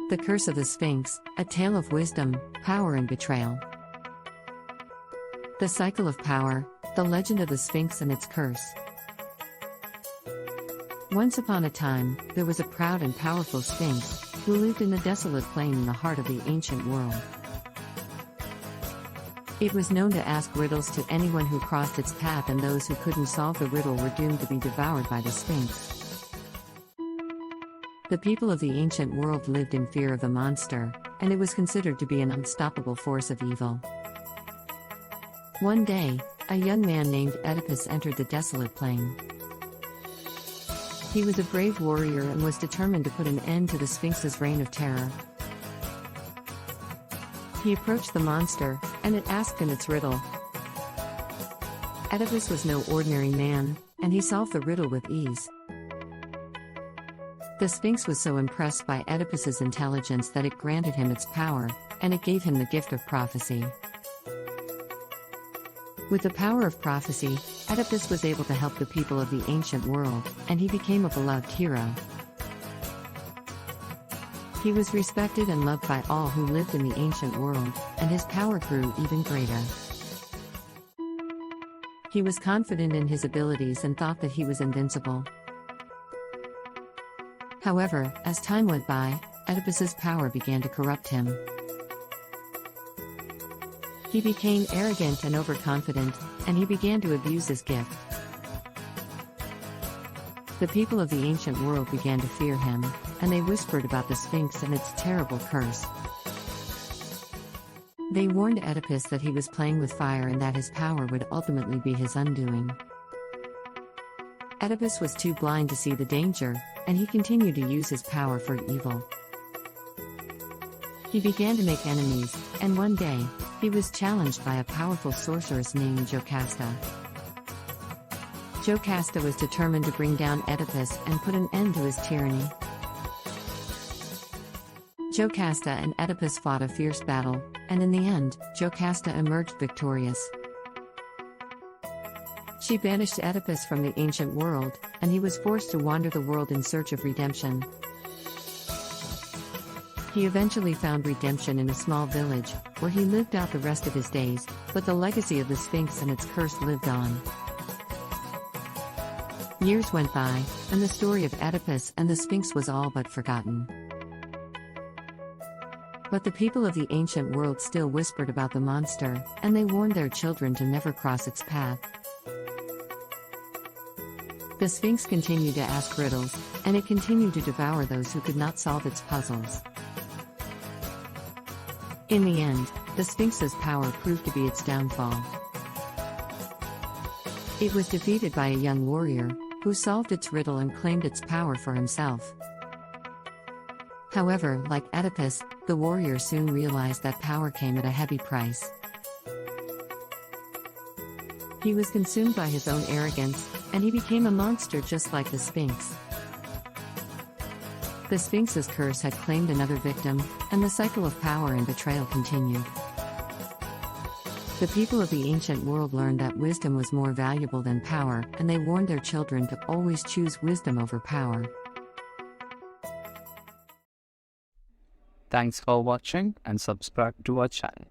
The Curse of the Sphinx, a tale of wisdom, power and betrayal. The cycle of power, the legend of the Sphinx and its curse. Once upon a time, there was a proud and powerful Sphinx, who lived in a desolate plain in the heart of the ancient world. It was known to ask riddles to anyone who crossed its path, and those who couldn't solve the riddle were doomed to be devoured by the Sphinx. The people of the ancient world lived in fear of the monster, and it was considered to be an unstoppable force of evil. One day, a young man named Oedipus entered the desolate plain. He was a brave warrior and was determined to put an end to the Sphinx's reign of terror. He approached the monster, and it asked him its riddle. Oedipus was no ordinary man, and he solved the riddle with ease. The Sphinx was so impressed by Oedipus's intelligence that it granted him its power, and it gave him the gift of prophecy. With the power of prophecy, Oedipus was able to help the people of the ancient world, and he became a beloved hero. He was respected and loved by all who lived in the ancient world, and his power grew even greater. He was confident in his abilities and thought that he was invincible. However, as time went by, Oedipus's power began to corrupt him. He became arrogant and overconfident, and he began to abuse his gift. The people of the ancient world began to fear him, and they whispered about the Sphinx and its terrible curse. They warned Oedipus that he was playing with fire and that his power would ultimately be his undoing. Oedipus was too blind to see the danger, and he continued to use his power for evil. He began to make enemies, and one day, he was challenged by a powerful sorceress named Jocasta. Jocasta was determined to bring down Oedipus and put an end to his tyranny. Jocasta and Oedipus fought a fierce battle, and in the end, Jocasta emerged victorious. She banished Oedipus from the ancient world, and he was forced to wander the world in search of redemption. He eventually found redemption in a small village, where he lived out the rest of his days, but the legacy of the Sphinx and its curse lived on. Years went by, and the story of Oedipus and the Sphinx was all but forgotten. But the people of the ancient world still whispered about the monster, and they warned their children to never cross its path. The Sphinx continued to ask riddles, and it continued to devour those who could not solve its puzzles. In the end, the Sphinx's power proved to be its downfall. It was defeated by a young warrior, who solved its riddle and claimed its power for himself. However, like Oedipus, the warrior soon realized that power came at a heavy price. He was consumed by his own arrogance, and he became a monster just like the Sphinx. The Sphinx's curse had claimed another victim, and the cycle of power and betrayal continued. The people of the ancient world learned that wisdom was more valuable than power, and they warned their children to always choose wisdom over power. Thanks for watching and subscribe to our channel.